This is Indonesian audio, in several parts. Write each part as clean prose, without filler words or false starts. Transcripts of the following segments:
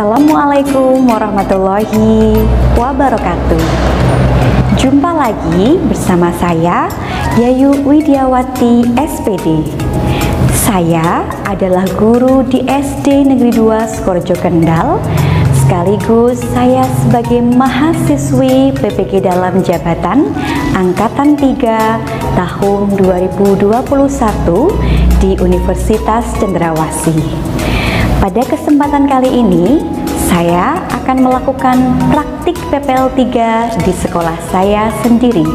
Assalamualaikum warahmatullahi wabarakatuh. Jumpa lagi bersama saya Yayu Widiawati SPD. Saya adalah guru di SD Negeri 2 Sukorejo Kendal, sekaligus saya sebagai mahasiswi PPG dalam jabatan Angkatan 3 tahun 2021 di Universitas Cendrawasih. Pada kesempatan kali ini, saya akan melakukan praktik PPL 3 di sekolah saya sendiri.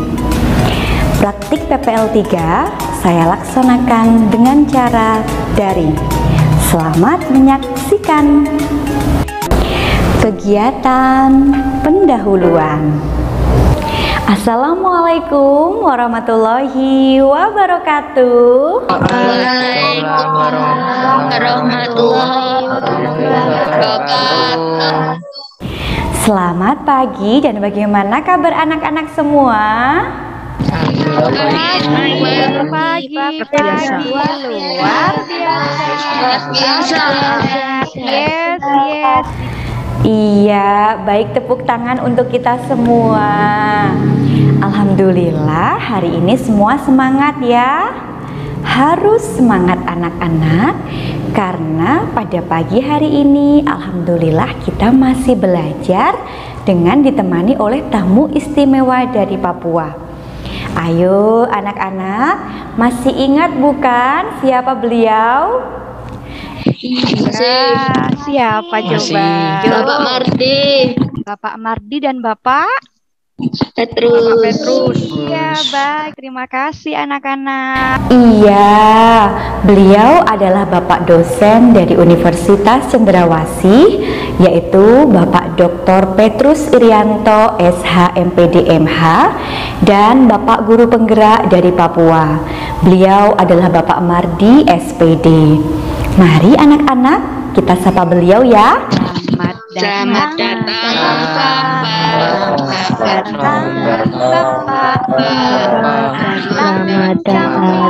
Praktik PPL 3 saya laksanakan dengan cara daring. Selamat menyaksikan. Kegiatan pendahuluan. Assalamualaikum warahmatullahi wabarakatuh. Waalaikumsalam warahmatullahi wabarakatuh. Selamat pagi dan bagaimana kabar anak-anak semua? Pagi, luar biasa. Yes. Iya, baik, tepuk tangan untuk kita semua. Alhamdulillah, hari ini semua semangat ya. Harus semangat anak-anak, karena pada pagi hari ini alhamdulillah kita masih belajar dengan ditemani oleh tamu istimewa dari Papua. Ayo anak-anak, masih ingat bukan siapa beliau? Siapa coba? Bapak Mardi. Bapak Mardi dan Bapak Petrus. Iya, baik. Terima kasih anak-anak. Iya, beliau adalah Bapak dosen dari Universitas Cendrawasih, yaitu Bapak Dr. Petrus Irianto SH MPD MH dan Bapak Guru Penggerak dari Papua. Beliau adalah Bapak Mardi SPD. Mari anak-anak, kita sapa beliau ya. Selamat datang Bapak. Selamat datang.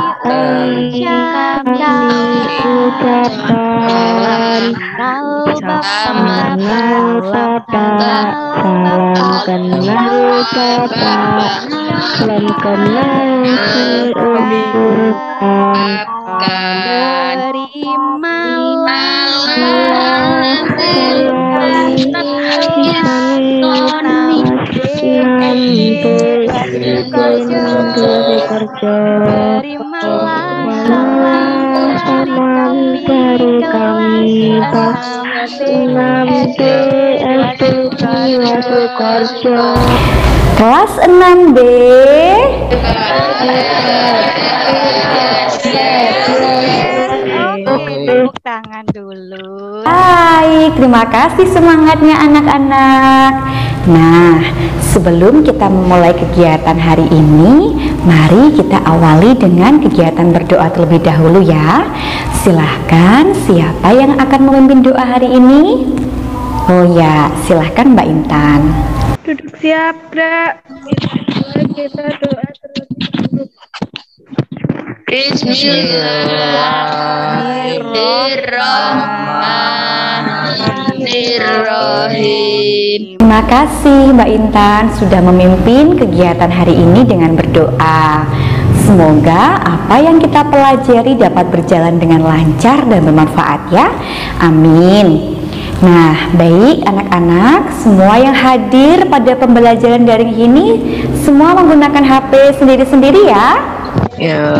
Kelas 6B. Tepuk tangan dulu. Baik, terima kasih semangatnya anak-anak. Nah, sebelum kita memulai kegiatan hari ini, mari kita awali dengan kegiatan berdoa terlebih dahulu ya. Silahkan, siapa yang akan memimpin doa hari ini? Oh ya, silahkan Mbak Intan. Duduk siap, Dra. Kita doa terlebih dahulu. Bismillahirrahmanirrahim. Terima kasih Mbak Intan sudah memimpin kegiatan hari ini dengan berdoa. Semoga apa yang kita pelajari dapat berjalan dengan lancar dan bermanfaat ya. Amin. Nah, baik anak-anak, semua yang hadir pada pembelajaran daring ini semua menggunakan HP sendiri-sendiri ya. Ya.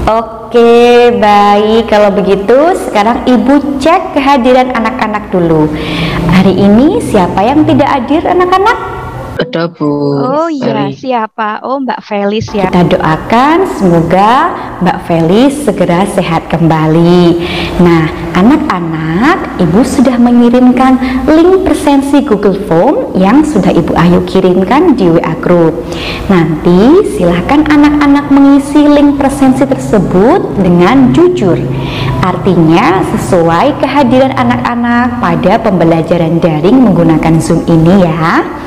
Oke, baik. Kalau begitu, sekarang Ibu cek kehadiran anak-anak dulu. Hari ini siapa yang tidak hadir anak-anak? Ada Bu. Oh iya, siapa? Oh, Mbak Felis ya. Kita doakan semoga Mbak Felis segera sehat kembali. Nah, anak-anak, Ibu sudah mengirimkan link presensi Google Form yang sudah Ibu Ayu kirimkan di WA Group. Nanti silahkan anak-anak mengisi link presensi tersebut dengan jujur. Artinya sesuai kehadiran anak-anak pada pembelajaran daring menggunakan Zoom ini ya.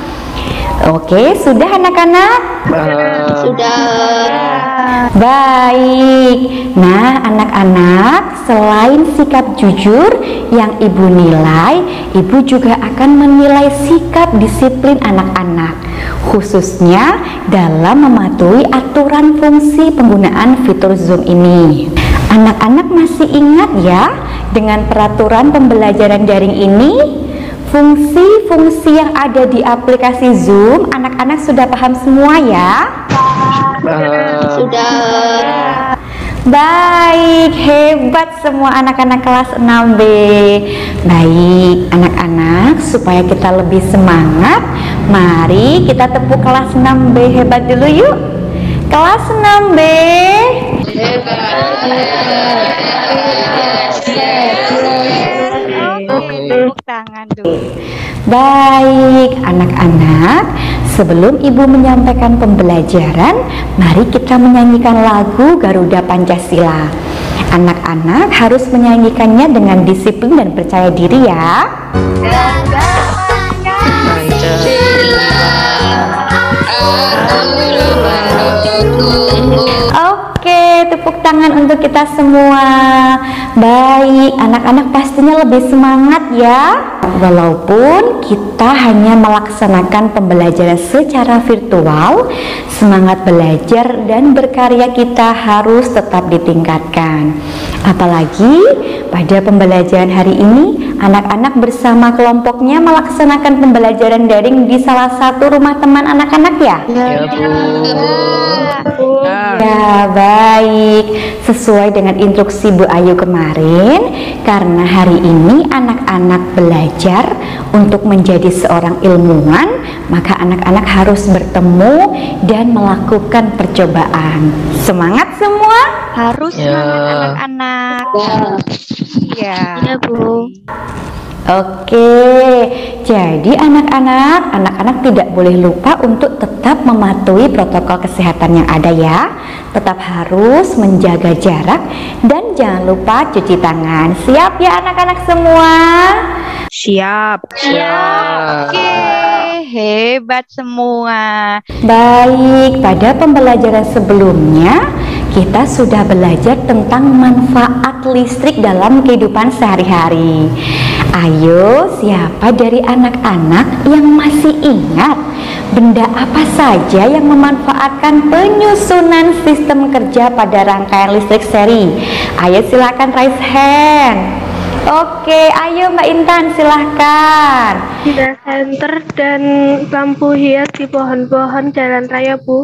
Oke, sudah anak-anak? Sudah. Baik. Nah, anak-anak, selain sikap jujur yang ibu nilai, ibu juga akan menilai sikap disiplin anak-anak, khususnya dalam mematuhi aturan fungsi penggunaan fitur Zoom ini. Anak-anak masih ingat ya dengan peraturan pembelajaran daring ini? Fungsi-fungsi yang ada di aplikasi Zoom, anak-anak sudah paham semua ya? Sudah. Baik, hebat semua anak-anak kelas 6B. Baik, anak-anak, supaya kita lebih semangat, mari kita tepuk kelas 6B hebat dulu yuk. Kelas 6B. Tepuk tangan dulu. Baik, anak-anak, sebelum ibu menyampaikan pembelajaran, mari kita menyanyikan lagu Garuda Pancasila. Anak-anak harus menyanyikannya dengan disiplin dan percaya diri ya. Pancasila. Oke, tepuk tangan untuk kita semua. Baik, anak-anak pastinya lebih semangat ya. Walaupun kita hanya melaksanakan pembelajaran secara virtual, semangat belajar dan berkarya kita harus tetap ditingkatkan. Apalagi pada pembelajaran hari ini, anak-anak bersama kelompoknya melaksanakan pembelajaran daring di salah satu rumah teman anak-anak ya? Ya, Bu. Ya, baik. Sesuai dengan instruksi Bu Ayu kemarin, karena hari ini anak-anak belajar untuk menjadi seorang ilmuwan, maka anak-anak harus bertemu dan melakukan percobaan. Semangat semua? Harus semangat anak-anak. Iya. Ya, Bu. Oke, jadi anak-anak tidak boleh lupa untuk tetap mematuhi protokol kesehatan yang ada ya. Tetap harus menjaga jarak dan jangan lupa cuci tangan. Siap ya anak-anak semua? Siap. Oke, hebat semua. Baik, pada pembelajaran sebelumnya kita sudah belajar tentang manfaat listrik dalam kehidupan sehari-hari. Ayo, siapa dari anak-anak yang masih ingat benda apa saja yang memanfaatkan penyusunan sistem kerja pada rangkaian listrik seri? Ayo silakan raise hand. Oke, ayo Mbak Intan silahkan. Data center dan lampu hias di pohon-pohon jalan raya, Bu.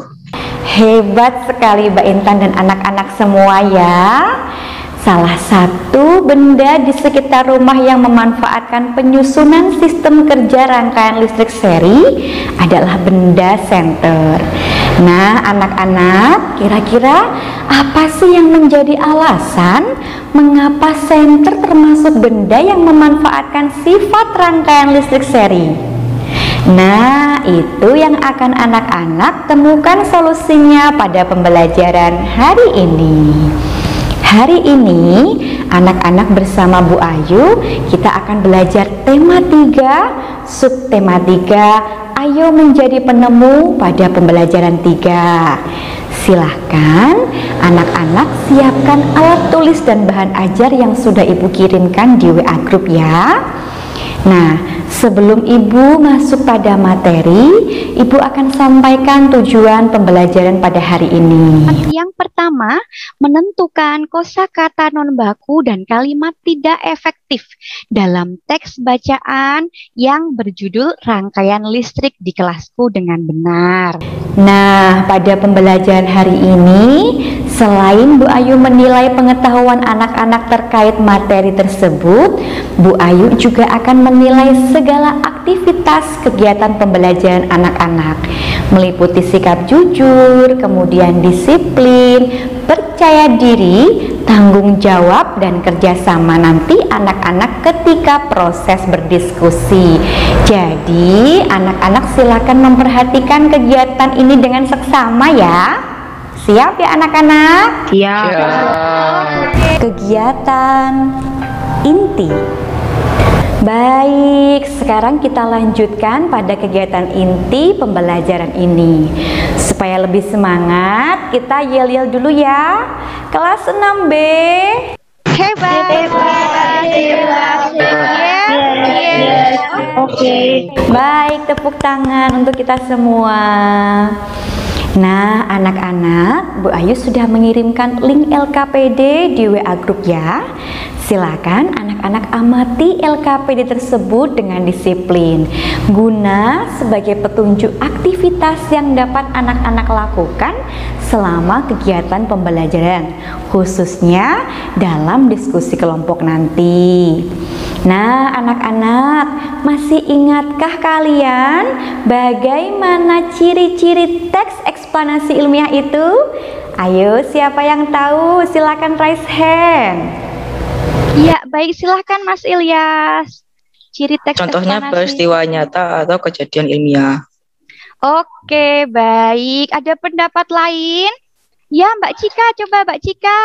Hebat sekali Mbak Intan dan anak-anak semua ya. Salah satu benda di sekitar rumah yang memanfaatkan penyusunan sistem kerja rangkaian listrik seri adalah benda senter. Nah, anak-anak, kira-kira apa sih yang menjadi alasan mengapa senter termasuk benda yang memanfaatkan sifat rangkaian listrik seri? Nah, itu yang akan anak-anak temukan solusinya pada pembelajaran hari ini. Hari ini, anak-anak bersama Bu Ayu, kita akan belajar tema 3, subtema 3, ayo menjadi penemu pada pembelajaran 3. Silahkan anak-anak siapkan alat tulis dan bahan ajar yang sudah Ibu kirimkan di WA Group ya. Nah, sebelum Ibu masuk pada materi, Ibu akan sampaikan tujuan pembelajaran pada hari ini. Yang pertama, menentukan kosakata non baku dan kalimat tidak efektif dalam teks bacaan yang berjudul rangkaian listrik di kelasku dengan benar. Nah, pada pembelajaran hari ini, selain Bu Ayu menilai pengetahuan anak-anak terkait materi tersebut, Bu Ayu juga akan menilai segala aktivitas kegiatan pembelajaran anak-anak, meliputi sikap jujur, kemudian disiplin, percaya diri, tanggung jawab, dan kerjasama nanti anak-anak ketika proses berdiskusi. Jadi, anak-anak silakan memperhatikan kegiatan ini dengan seksama ya. Siap ya anak-anak? Siap. Kegiatan inti. Baik, sekarang kita lanjutkan pada kegiatan inti pembelajaran ini. Supaya lebih semangat, kita yel-yel dulu ya. Kelas 6B. Hebat. Oke. Baik, tepuk tangan untuk kita semua. Nah, anak-anak, Bu Ayu sudah mengirimkan link LKPD di WA grup ya. Silakan anak-anak amati LKPD tersebut dengan disiplin, guna sebagai petunjuk aktivitas yang dapat anak-anak lakukan selama kegiatan pembelajaran, khususnya dalam diskusi kelompok nanti. Nah, anak-anak, masih ingatkah kalian bagaimana ciri-ciri teks eksplanasi ilmiah itu? Ayo, siapa yang tahu? Silakan raise hand. Ya, baik, silahkan Mas Ilyas. Ciri teks Contohnya eksplanasi. peristiwa nyata atau kejadian ilmiah. Oke, baik. Ada pendapat lain? Ya, Mbak Cika, coba Mbak Cika.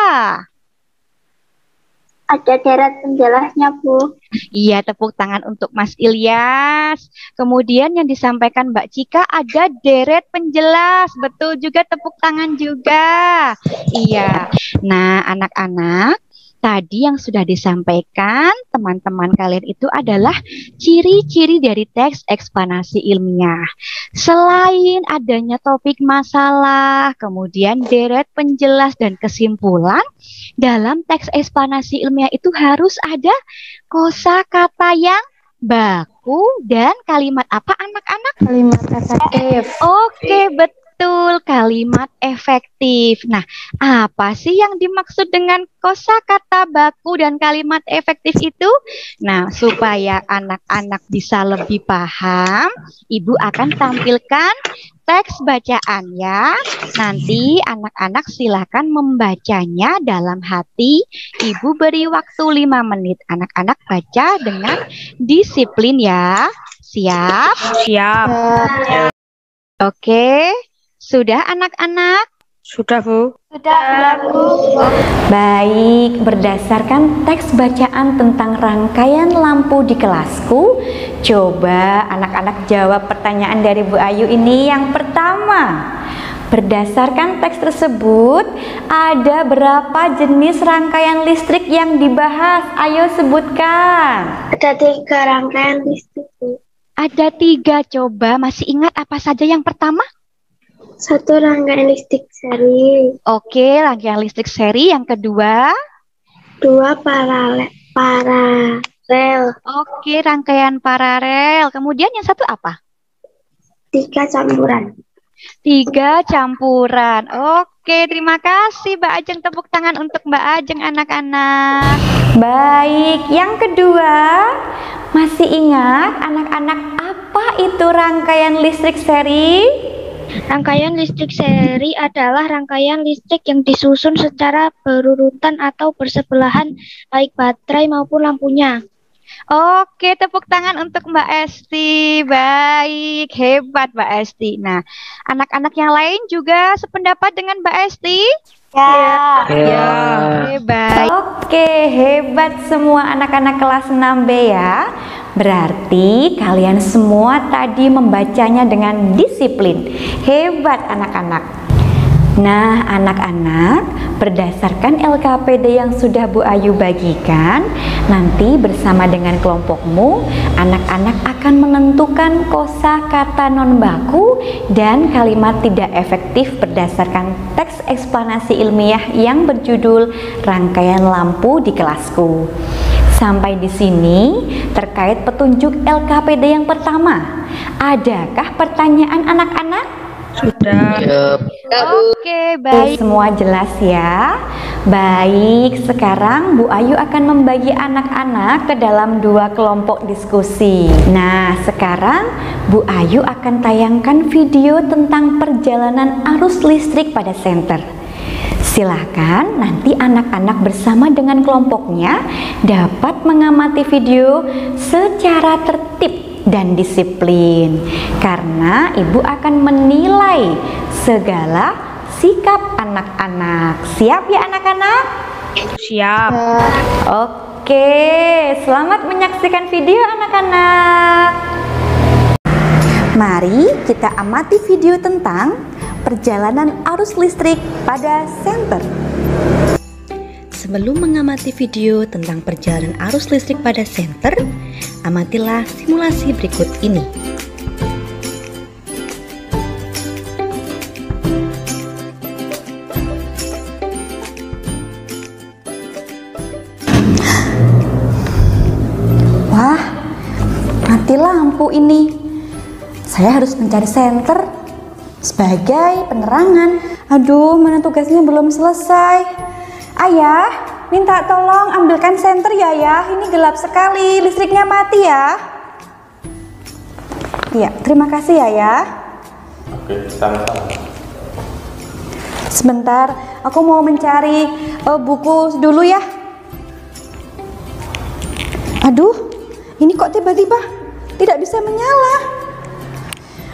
Ada deret penjelasnya, Bu. Iya, tepuk tangan untuk Mas Ilyas. Kemudian yang disampaikan Mbak Cika ada deret penjelas. Betul juga, tepuk tangan juga. Iya. Nah, anak-anak, tadi yang sudah disampaikan teman-teman kalian itu adalah ciri-ciri dari teks eksplanasi ilmiah. Selain adanya topik masalah, kemudian deret penjelas dan kesimpulan, dalam teks eksplanasi ilmiah itu harus ada kosakata yang baku dan kalimat apa anak-anak? Kalimat efektif. Oke, betul, kalimat efektif. Nah, apa sih yang dimaksud dengan kosakata baku dan kalimat efektif itu? Nah, supaya anak-anak bisa lebih paham, Ibu akan tampilkan teks bacaan ya. Nanti anak-anak silakan membacanya dalam hati. Ibu beri waktu 5 menit. Anak-anak baca dengan disiplin ya. Siap? Siap. Oke. Sudah anak-anak? Sudah, Bu. Baik, berdasarkan teks bacaan tentang rangkaian lampu di kelasku, coba anak-anak jawab pertanyaan dari Bu Ayu ini. Yang pertama, berdasarkan teks tersebut, ada berapa jenis rangkaian listrik yang dibahas? Ayo sebutkan. Ada 3 rangkaian listrik, Bu. Ada 3, coba masih ingat apa saja yang pertama? 1 rangkaian listrik seri. Oke, rangkaian listrik seri. Yang kedua? 2 paralel. Oke, rangkaian paralel. Kemudian yang satu apa? 3 campuran. 3 campuran. Oke, terima kasih Mbak Ajeng. Tepuk tangan untuk Mbak Ajeng anak-anak. Baik, yang kedua, masih ingat anak-anak apa itu rangkaian listrik seri? Rangkaian listrik seri adalah rangkaian listrik yang disusun secara berurutan atau bersebelahan, baik baterai maupun lampunya. Oke, tepuk tangan untuk Mbak Esti. Baik, hebat Mbak Esti. Nah, anak-anak yang lain juga sependapat dengan Mbak Esti? Ya. Ya. Oke, baik. Oke, hebat semua anak-anak kelas 6B ya. Berarti kalian semua tadi membacanya dengan disiplin. Hebat anak-anak. Nah, anak-anak, berdasarkan LKPD yang sudah Bu Ayu bagikan, nanti bersama dengan kelompokmu, anak-anak akan menentukan kosakata non baku dan kalimat tidak efektif berdasarkan teks eksplanasi ilmiah yang berjudul Rangkaian Lampu di Kelasku. Sampai di sini terkait petunjuk LKPD yang pertama. Adakah pertanyaan anak-anak? Sudah. Oke, baik. Semua jelas ya. Baik, sekarang Bu Ayu akan membagi anak-anak ke dalam 2 kelompok diskusi. Nah, sekarang Bu Ayu akan tayangkan video tentang perjalanan arus listrik pada senter. Silahkan nanti anak-anak bersama dengan kelompoknya dapat mengamati video secara tertib dan disiplin, karena ibu akan menilai segala sikap anak-anak. Siap ya anak-anak? Siap. Oke. Oke, selamat menyaksikan video anak-anak. Mari kita amati video tentang perjalanan arus listrik pada senter. Sebelum mengamati video tentang perjalanan arus listrik pada senter, amatilah simulasi berikut ini. Wah, mati lampu ini. Saya harus mencari senter sebagai penerangan. Aduh, mana tugasnya belum selesai. Ayah, minta tolong ambilkan senter ya, Ayah. Ini gelap sekali, listriknya mati ya. Iya, terima kasih ya, Ayah. Oke, sama-sama. Sebentar, aku mau mencari buku dulu ya. Aduh, ini kok tiba-tiba tidak bisa menyala.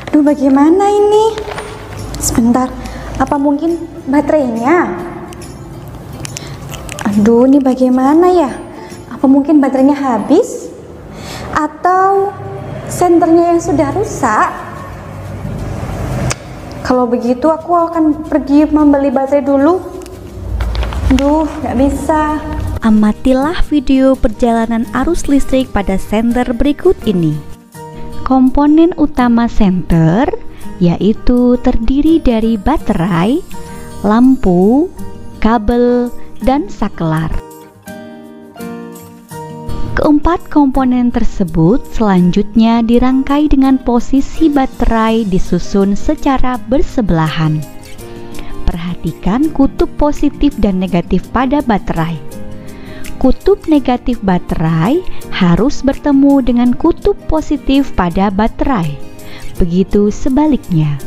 Aduh, bagaimana ini? Sebentar, apa mungkin baterainya? Aduh, ini bagaimana ya? Apa mungkin baterainya habis? Atau senternya yang sudah rusak? Kalau begitu aku akan pergi membeli baterai dulu. Aduh, nggak bisa. Amatilah video perjalanan arus listrik pada senter berikut ini. Komponen utama senter yaitu terdiri dari baterai, lampu, kabel, dan saklar. Keempat komponen tersebut selanjutnya dirangkai dengan posisi baterai disusun secara bersebelahan. Perhatikan kutub positif dan negatif pada baterai. Kutub negatif baterai harus bertemu dengan kutub positif pada baterai. Begitu sebaliknya.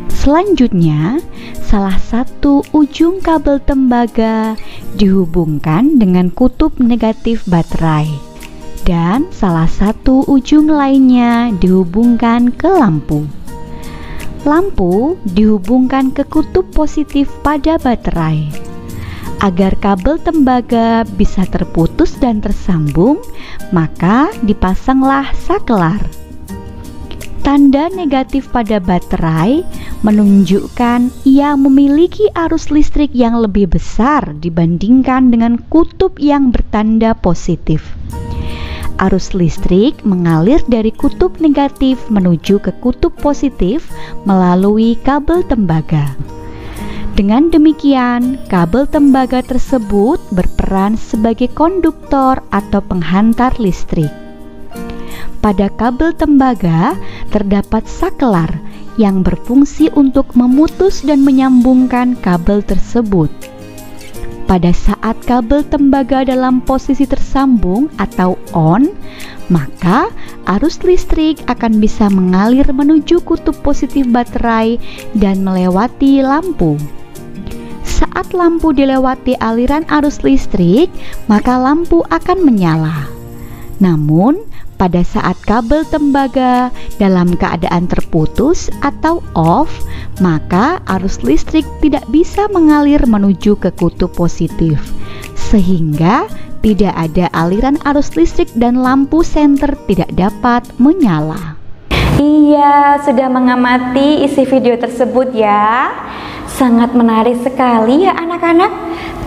Selanjutnya, salah satu ujung kabel tembaga dihubungkan dengan kutub negatif baterai dan salah satu ujung lainnya dihubungkan ke lampu. Lampu dihubungkan ke kutub positif pada baterai. Agar kabel tembaga bisa terputus dan tersambung, maka dipasanglah saklar. Tanda negatif pada baterai menunjukkan ia memiliki arus listrik yang lebih besar dibandingkan dengan kutub yang bertanda positif. Arus listrik mengalir dari kutub negatif menuju ke kutub positif melalui kabel tembaga. Dengan demikian, kabel tembaga tersebut berperan sebagai konduktor atau penghantar listrik. Pada kabel tembaga terdapat saklar yang berfungsi untuk memutus dan menyambungkan kabel tersebut. Pada saat kabel tembaga dalam posisi tersambung atau on, maka arus listrik akan bisa mengalir menuju kutub positif baterai dan melewati lampu. Saat lampu dilewati aliran arus listrik, maka lampu akan menyala. Namun, pada saat kabel tembaga dalam keadaan terputus atau off, maka arus listrik tidak bisa mengalir menuju ke kutub positif, sehingga tidak ada aliran arus listrik dan lampu senter tidak dapat menyala. Iya, sudah mengamati isi video tersebut ya. Sangat menarik sekali ya anak-anak.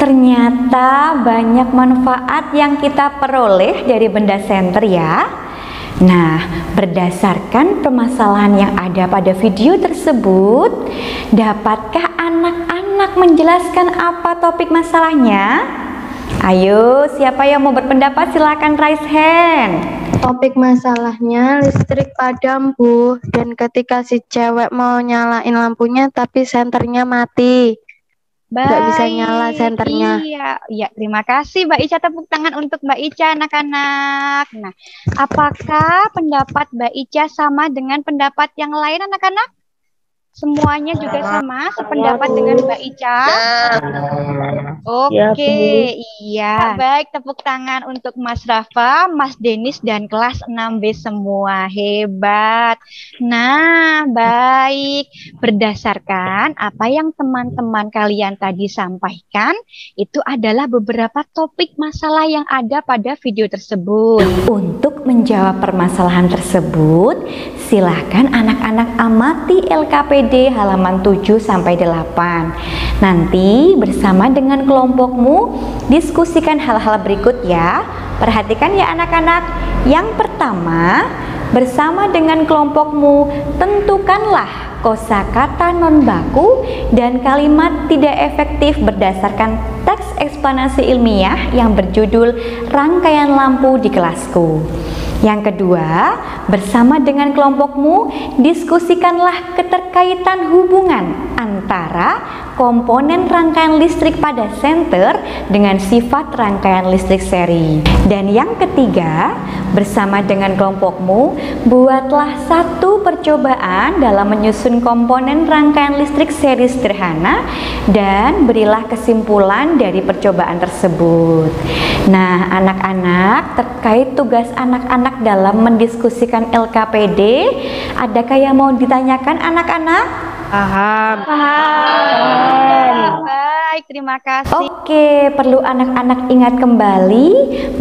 Ternyata banyak manfaat yang kita peroleh dari benda senter ya. Nah, berdasarkan permasalahan yang ada pada video tersebut, dapatkah anak-anak menjelaskan apa topik masalahnya? Ayo, siapa yang mau berpendapat silakan raise hand. Topik masalahnya listrik padam, Bu. Dan ketika si cewek mau nyalain lampunya tapi senternya mati. Nggak bisa nyala senternya. Iya, terima kasih Mbak Ica. Tepuk tangan untuk Mbak Ica, anak-anak. Nah, apakah pendapat Mbak Ica sama dengan pendapat yang lain, anak-anak? Semuanya juga sama, sependapat dengan Mbak Ica. Ya, Oke, iya. Baik, tepuk tangan untuk Mas Rafa, Mas Denis, dan kelas 6B semua. Hebat. Nah, baik. Berdasarkan apa yang teman-teman kalian tadi sampaikan, itu adalah beberapa topik masalah yang ada pada video tersebut. Untuk menjawab permasalahan tersebut, silahkan anak-anak amati LKPD halaman 7-8. Nanti bersama dengan kelompokmu diskusikan hal-hal berikut ya. Perhatikan ya anak-anak. Yang pertama, bersama dengan kelompokmu tentukanlah kosakata non baku dan kalimat tidak efektif berdasarkan teks eksplanasi ilmiah yang berjudul Rangkaian Lampu di Kelasku. Yang kedua, bersama dengan kelompokmu diskusikanlah keterkaitan hubungan antara komponen rangkaian listrik pada senter dengan sifat rangkaian listrik seri. Dan yang ketiga, bersama dengan kelompokmu buatlah satu percobaan dalam menyusun komponen rangkaian listrik seri sederhana dan berilah kesimpulan dari percobaan tersebut. Nah, anak-anak, terkait tugas anak-anak dalam mendiskusikan LKPD, adakah yang mau ditanyakan anak-anak? Paham. Baik, terima kasih. Oke, perlu anak-anak ingat kembali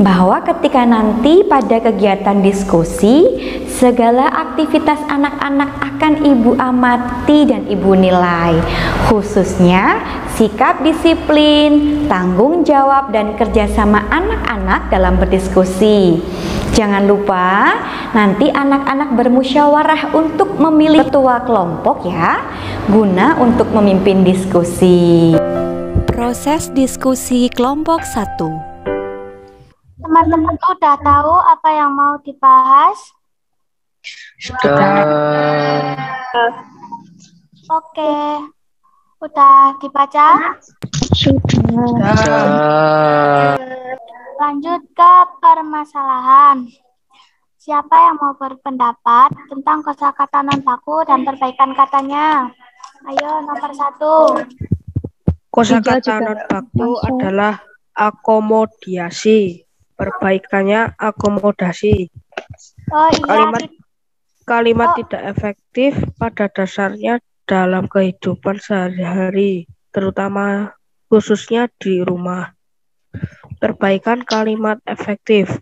bahwa ketika nanti pada kegiatan diskusi, segala aktivitas anak-anak akan Ibu amati dan Ibu nilai, khususnya sikap disiplin, tanggung jawab, dan kerjasama anak-anak dalam berdiskusi. Jangan lupa nanti anak-anak bermusyawarah untuk memilih ketua kelompok ya, guna untuk memimpin diskusi. Proses diskusi kelompok 1. Teman-teman udah tahu apa yang mau dibahas? Sudah. Oke. Udah dibaca? Sudah. Lanjut ke permasalahan. Siapa yang mau berpendapat tentang kosakata non baku dan perbaikan katanya? Ayo, nomor 1. Kosakata non baku adalah akomodasi. Perbaikannya akomodasi. Oh iya, Kalimat tidak efektif pada dasarnya dalam kehidupan sehari-hari, terutama khususnya di rumah. Perbaikan kalimat efektif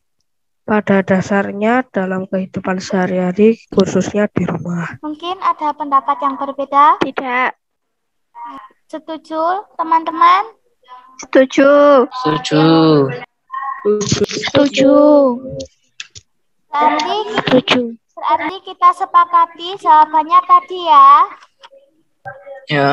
pada dasarnya dalam kehidupan sehari-hari, khususnya di rumah. mungkin ada pendapat yang berbeda? Tidak. Setuju, teman-teman? Setuju. Setuju. Setuju. Berarti kita sepakati jawabannya tadi ya. Ya.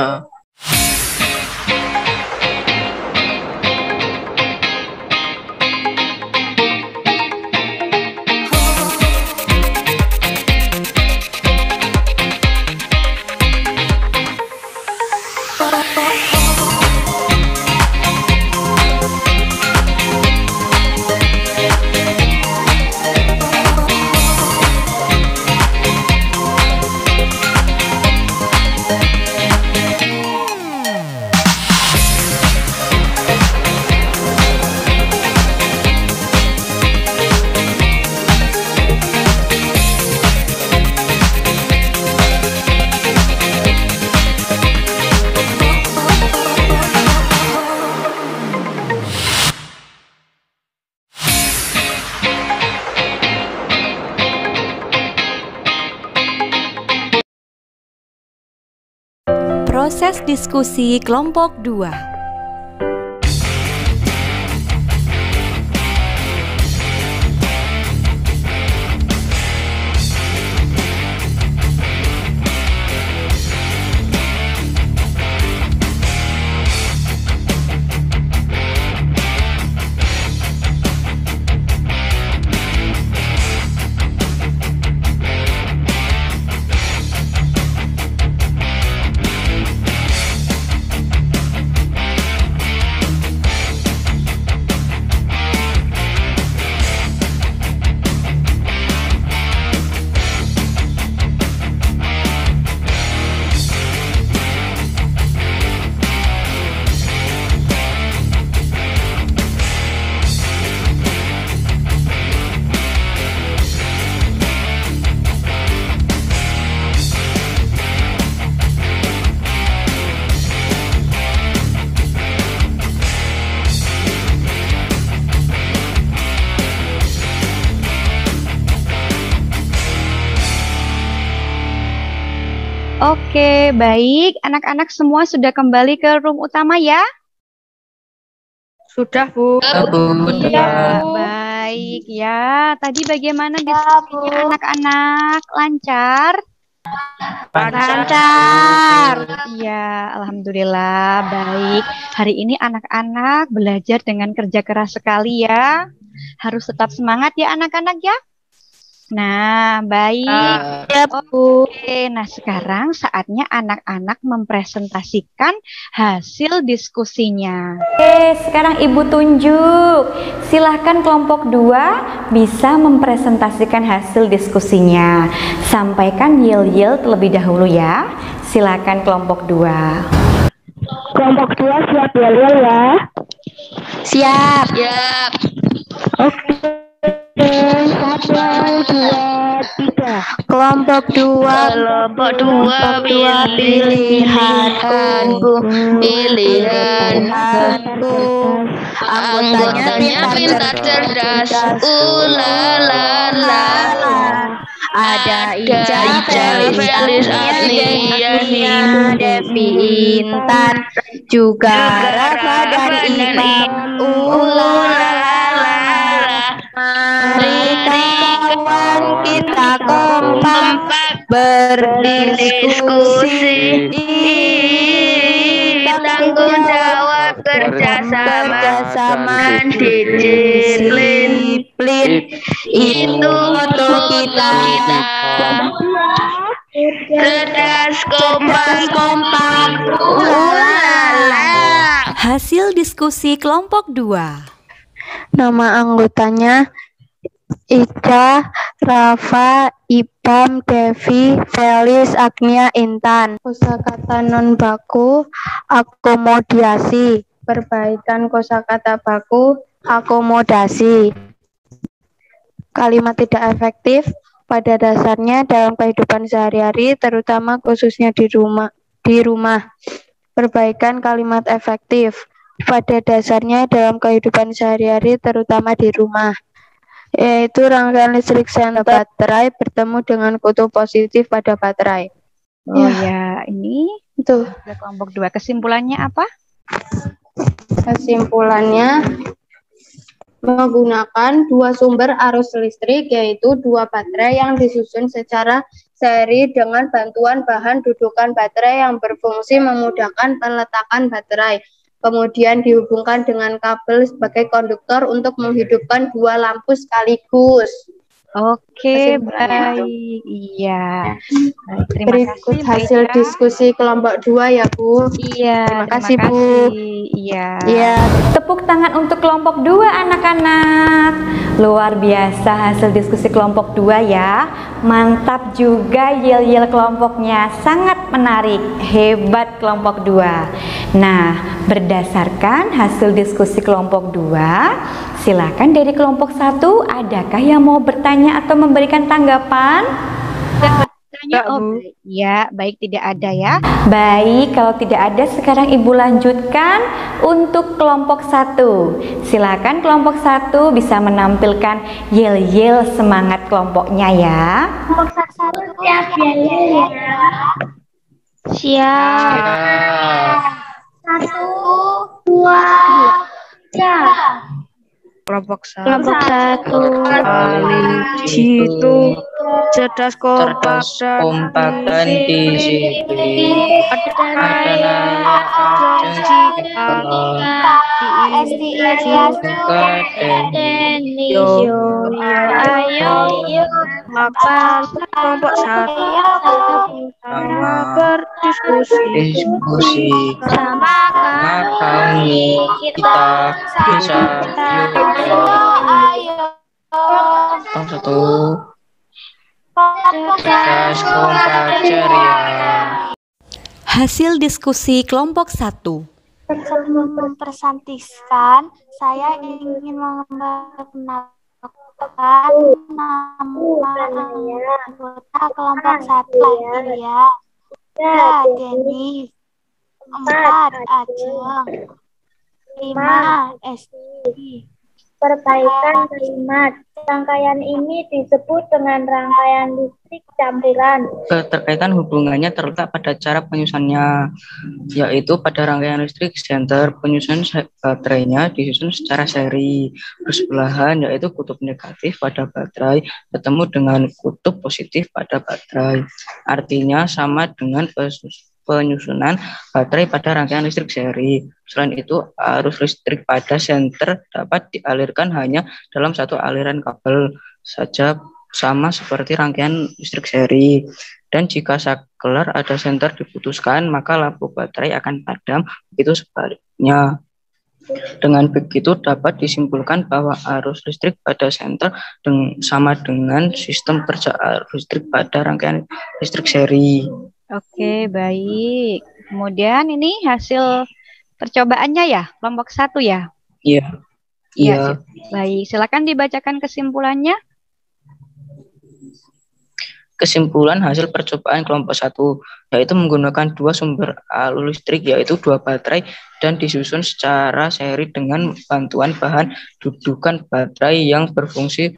Proses diskusi kelompok 2. Oke, baik. Anak-anak semua sudah kembali ke room utama ya? Sudah, Bu. Iya, baik ya. Tadi bagaimana diskusinya anak-anak? Lancar? Lancar. Iya, alhamdulillah baik. Hari ini anak-anak belajar dengan kerja keras sekali ya. Harus tetap semangat ya anak-anak ya. Nah, baik. Ya, Bu. Oke, nah sekarang saatnya anak-anak mempresentasikan hasil diskusinya. Oke, sekarang Ibu tunjuk. Silahkan kelompok 2 bisa mempresentasikan hasil diskusinya. Sampaikan yel-yel terlebih dahulu ya. Silahkan kelompok 2. Kelompok 2 siap yel-yel ya? Siap. Oke. 1, 2, 3. Kelompok 2 pilihanku, anggotanya pintar cerdas, ada Ica, Felis, Agnia, Devi, Intan, juga Rafa dan Imam. Mari kawan kita kompak berdiskusi, tanggung jawab kerjasama disiplin, itu untuk kita cerdas kompak. Hasil diskusi kelompok 2. Nama anggotanya Ica, Rafa, Ibam, Devi, Felis, Agnia, Intan. Kosakata non baku, akomodasi. Perbaikan kosakata baku, akomodasi. Kalimat tidak efektif pada dasarnya dalam kehidupan sehari-hari, terutama khususnya di rumah. Perbaikan kalimat efektif pada dasarnya dalam kehidupan sehari-hari, terutama di rumah, yaitu rangkaian listrik senter baterai bertemu dengan kutub positif pada baterai. Oh ya, ini Itu kelompok 2. Kesimpulannya apa? kesimpulannya menggunakan 2 sumber arus listrik, yaitu 2 baterai yang disusun secara seri dengan bantuan bahan dudukan baterai yang berfungsi memudahkan peletakan baterai. Kemudian dihubungkan dengan kabel sebagai konduktor untuk menghidupkan 2 lampu sekaligus. Oke, Kesimpulannya itu. baik. Iya. Baik, terima Berikut kasih Mbak hasil Ica. diskusi kelompok 2 ya, Bu. Iya, Terima kasih, Bu. Iya. Ya, Tepuk tangan untuk kelompok 2 anak-anak. Luar biasa hasil diskusi kelompok 2 ya. Mantap juga yel-yel kelompoknya. Sangat menarik. Hebat kelompok 2. Nah, berdasarkan hasil diskusi kelompok 2, silakan dari kelompok 1, adakah yang mau bertanya atau memberikan tanggapan? Ya, baik, tidak ada ya. Baik, kalau tidak ada sekarang Ibu lanjutkan untuk kelompok 1. Silakan kelompok 1 bisa menampilkan yel-yel semangat kelompoknya ya. Kelompok 1 siap ya. siap. 1, 2, 3. Kelompok 1. Kelompok 1. Itu cerdas kompak dan disiplin. Maka kelompok 1 sama berdiskusi. Sama kami kita bisa ayo. satu cerdas kompak ceria. Hasil diskusi kelompok 1. Sebelum mempresentasikan, saya ingin memperkenalkan nama anggota kelompok 1 lagi ya. 3, Denis. 4, Ajeng. 5, Esti. Perbaikan kalimat. Rangkaian ini disebut dengan rangkaian listrik campuran. Keterkaitan hubungannya terletak pada cara penyusunannya, yaitu pada rangkaian listrik senter, penyusunan baterainya disusun secara seri bersebelahan, yaitu kutub negatif pada baterai bertemu dengan kutub positif pada baterai. Artinya sama dengan penyusunan baterai pada rangkaian listrik seri. Selain itu, arus listrik pada senter dapat dialirkan hanya dalam satu aliran kabel saja, sama seperti rangkaian listrik seri. Dan jika saklar ada senter diputuskan, maka lampu baterai akan padam, begitu sebaliknya. Dengan begitu dapat disimpulkan bahwa arus listrik pada senter sama dengan sistem kerja arus listrik pada rangkaian listrik seri. Oke, baik. Kemudian ini hasil percobaannya ya, kelompok 1 ya? Iya. Ya, baik, silakan dibacakan kesimpulannya. Kesimpulan hasil percobaan kelompok 1, yaitu menggunakan dua sumber arus listrik, yaitu dua baterai, dan disusun secara seri dengan bantuan bahan dudukan baterai yang berfungsi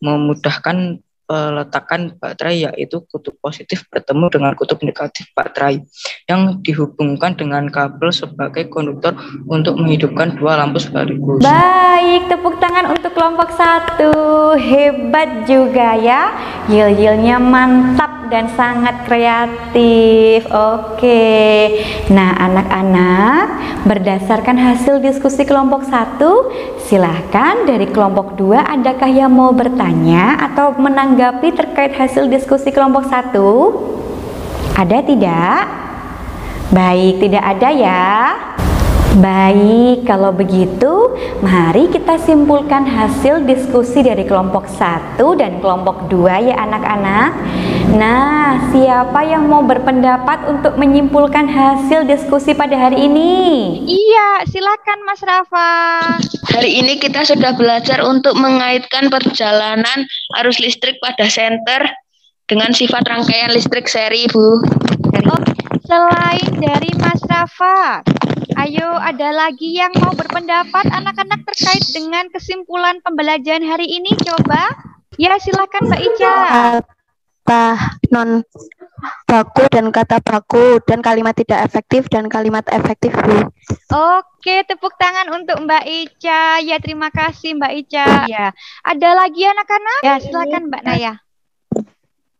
memudahkan peletakan baterai, yaitu kutub positif bertemu dengan kutub negatif baterai yang dihubungkan dengan kabel sebagai konduktor untuk menghidupkan dua lampu sekaligus. Baik, tepuk tangan untuk kelompok 1. Hebat juga ya. Yil-yilnya mantap dan sangat kreatif. Oke. Nah, anak-anak, berdasarkan hasil diskusi kelompok 1, silahkan dari kelompok 2 adakah yang mau bertanya atau menanggapi terkait hasil diskusi kelompok 1? Ada tidak? Baik, tidak ada ya. Baik, kalau begitu mari kita simpulkan hasil diskusi dari kelompok 1 dan kelompok 2 ya anak-anak. Nah, siapa yang mau berpendapat untuk menyimpulkan hasil diskusi pada hari ini? Iya, silakan Mas Rafa. Hari ini kita sudah belajar untuk mengaitkan perjalanan arus listrik pada senter dengan sifat rangkaian listrik seri, Bu. Oh, selain dari Mas Rafa, ayo ada lagi yang mau berpendapat anak-anak terkait dengan kesimpulan pembelajaran hari ini? Coba. Ya, silakan Mbak Ica. Kata non baku dan kata baku dan kalimat tidak efektif dan kalimat efektif, Bu. Oke, tepuk tangan untuk Mbak Ica. Ya, terima kasih Mbak Ica. Ya, ada lagi anak-anak? Ya, silakan Mbak Naya.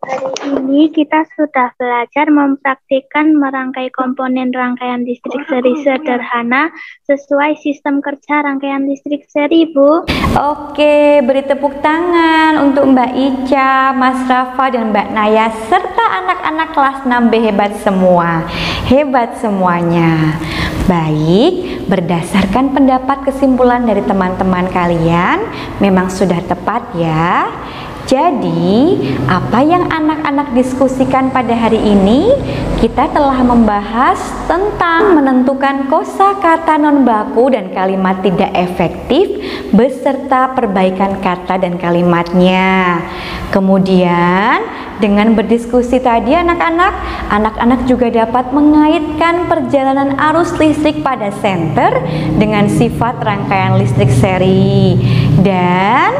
Hari ini kita sudah belajar mempraktikkan merangkai komponen rangkaian listrik seri sederhana sesuai sistem kerja rangkaian listrik seri, Bu. Oke, beri tepuk tangan untuk Mbak Ica, Mas Rafa, dan Mbak Naya, serta anak-anak kelas 6B hebat semua. Hebat semuanya. Baik, berdasarkan pendapat kesimpulan dari teman-teman kalian, memang sudah tepat ya. Jadi, apa yang anak-anak diskusikan pada hari ini, kita telah membahas tentang menentukan kosakata non baku dan kalimat tidak efektif beserta perbaikan kata dan kalimatnya. Kemudian, dengan berdiskusi tadi anak-anak juga dapat mengaitkan perjalanan arus listrik pada senter dengan sifat rangkaian listrik seri. Dan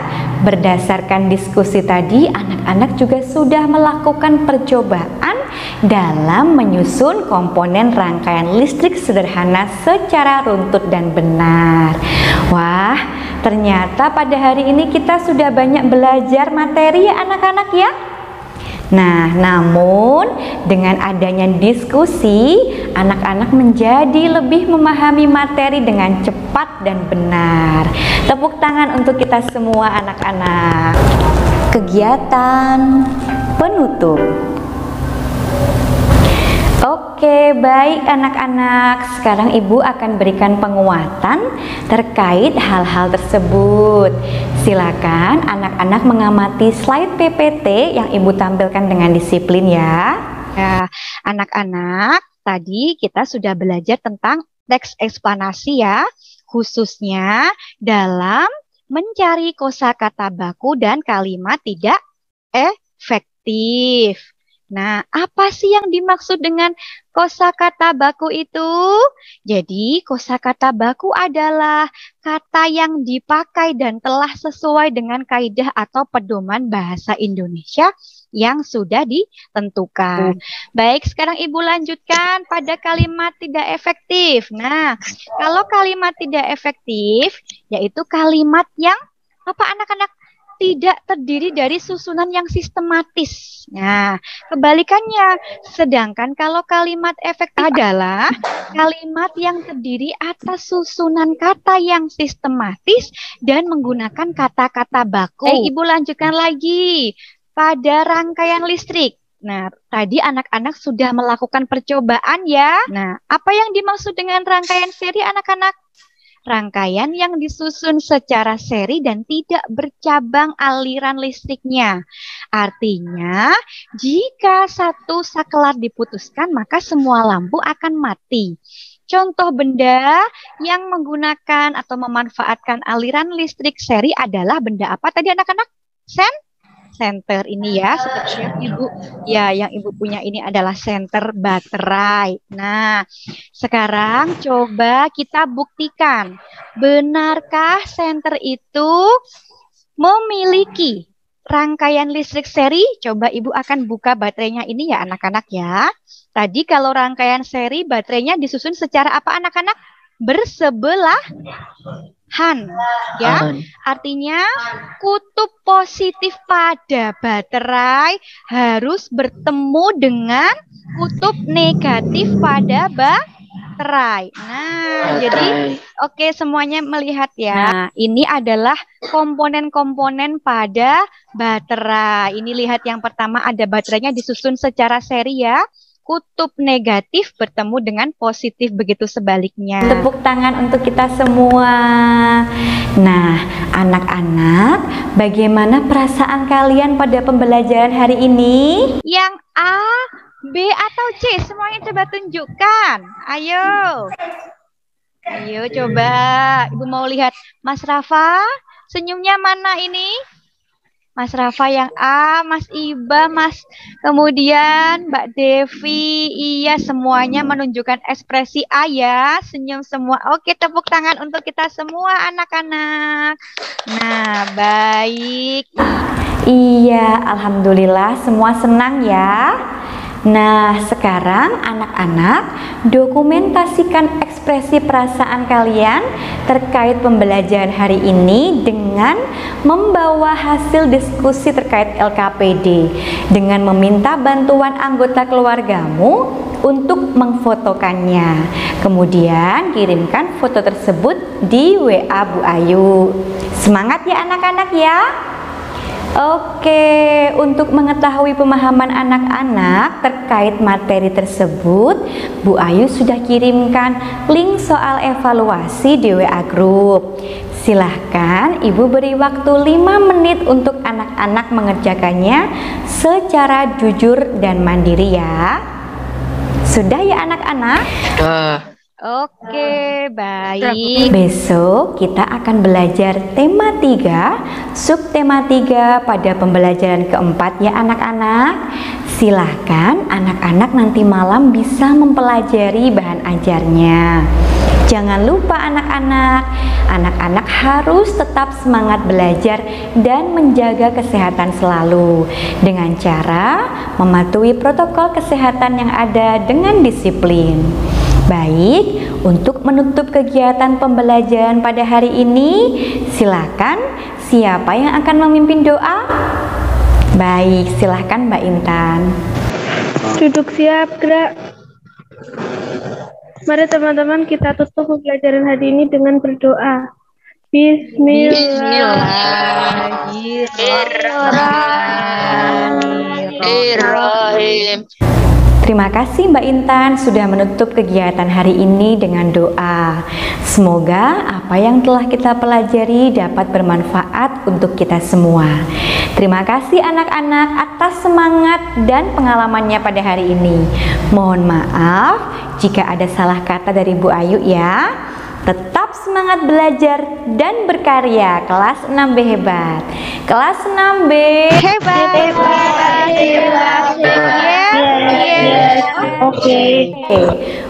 berdasarkan diskusi tadi, anak-anak juga sudah melakukan percobaan dalam menyusun komponen rangkaian listrik sederhana secara runtut dan benar. Wah, ternyata pada hari ini kita sudah banyak belajar materi ya anak-anak ya. Nah, namun dengan adanya diskusi, anak-anak menjadi lebih memahami materi dengan cepat dan benar. Tepuk tangan untuk kita semua anak-anak. Kegiatan penutup. Oke, baik anak-anak. Sekarang Ibu akan berikan penguatan terkait hal-hal tersebut. Silakan anak-anak mengamati slide PPT yang Ibu tampilkan dengan disiplin ya. Ya, anak-anak, tadi kita sudah belajar tentang teks eksplanasi ya, khususnya dalam mencari kosakata baku dan kalimat tidak efektif. Nah, apa sih yang dimaksud dengan kosakata baku itu? Jadi, kosakata baku adalah kata yang dipakai dan telah sesuai dengan kaidah atau pedoman bahasa Indonesia yang sudah ditentukan. Baik, sekarang Ibu lanjutkan pada kalimat tidak efektif. Nah, kalau kalimat tidak efektif, yaitu kalimat yang apa anak-anak? Tidak terdiri dari susunan yang sistematis. Nah, kebalikannya, sedangkan kalau kalimat efektif adalah kalimat yang terdiri atas susunan kata yang sistematis dan menggunakan kata-kata baku. Ibu lanjutkan lagi pada rangkaian listrik. Nah, tadi anak-anak sudah melakukan percobaan ya. Nah, apa yang dimaksud dengan rangkaian seri anak-anak? Rangkaian yang disusun secara seri dan tidak bercabang aliran listriknya. Artinya, jika satu saklar diputuskan, maka semua lampu akan mati. Contoh benda yang menggunakan atau memanfaatkan aliran listrik seri adalah benda apa tadi anak-anak? Senter ini ya, seperti yang Ibu punya ini adalah senter baterai. Nah, sekarang coba kita buktikan. Benarkah senter itu memiliki rangkaian listrik seri? Coba Ibu akan buka baterainya ini ya anak-anak ya. Tadi kalau rangkaian seri baterainya disusun secara apa anak-anak? Bersebelahan ya, artinya kutub positif pada baterai harus bertemu dengan kutub negatif pada baterai. Nah, jadi oke semuanya melihat ya. Nah, ini adalah komponen-komponen pada baterai. Ini lihat yang pertama ada baterainya disusun secara seri ya. Kutub negatif bertemu dengan positif, begitu sebaliknya. Tepuk tangan untuk kita semua. Nah, anak-anak, bagaimana perasaan kalian pada pembelajaran hari ini? Yang A, B, atau C? Semuanya coba tunjukkan. Ayo. Ayo coba. Ibu mau lihat Mas Rafa. Senyumnya mana ini? Mas Rafa yang A, Mas Iba, kemudian Mbak Devi, iya semuanya menunjukkan ekspresi A ya, senyum semua. Oke, tepuk tangan untuk kita semua anak-anak. Nah, baik. Iya, alhamdulillah semua senang ya. Nah, sekarang anak-anak dokumentasikan ekspresi perasaan kalian terkait pembelajaran hari ini dengan membawa hasil diskusi terkait LKPD dengan meminta bantuan anggota keluargamu untuk memfotokannya. Kemudian kirimkan foto tersebut di WA Bu Ayu. Semangat ya anak-anak ya. Oke, untuk mengetahui pemahaman anak-anak terkait materi tersebut, Bu Ayu sudah kirimkan link soal evaluasi di WA Group. Silahkan Ibu beri waktu 5 menit untuk anak-anak mengerjakannya secara jujur dan mandiri ya. Sudah ya anak-anak? Oke, baik. Besok kita akan belajar tema 3, subtema 3 pada pembelajaran keempat ya anak-anak. Silahkan anak-anak nanti malam bisa mempelajari bahan ajarnya. Jangan lupa anak-anak harus tetap semangat belajar dan menjaga kesehatan selalu dengan cara mematuhi protokol kesehatan yang ada dengan disiplin. Baik, untuk menutup kegiatan pembelajaran pada hari ini, silakan siapa yang akan memimpin doa? Baik, silakan Mbak Intan. Duduk siap, gerak. Mari teman-teman kita tutup pembelajaran hari ini dengan berdoa. Bismillahirrahmanirrahim. Terima kasih Mbak Intan sudah menutup kegiatan hari ini dengan doa. Semoga apa yang telah kita pelajari dapat bermanfaat untuk kita semua. Terima kasih anak-anak atas semangat dan pengalamannya pada hari ini. Mohon maaf jika ada salah kata dari Bu Ayu ya. Tetap semangat belajar dan berkarya. Kelas 6B hebat. Kelas 6B Hebat. Oke.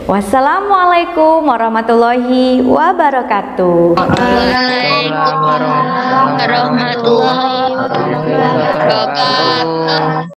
Wassalamualaikum warahmatullahi wabarakatuh. Waalaikumsalam warahmatullahi wabarakatuh.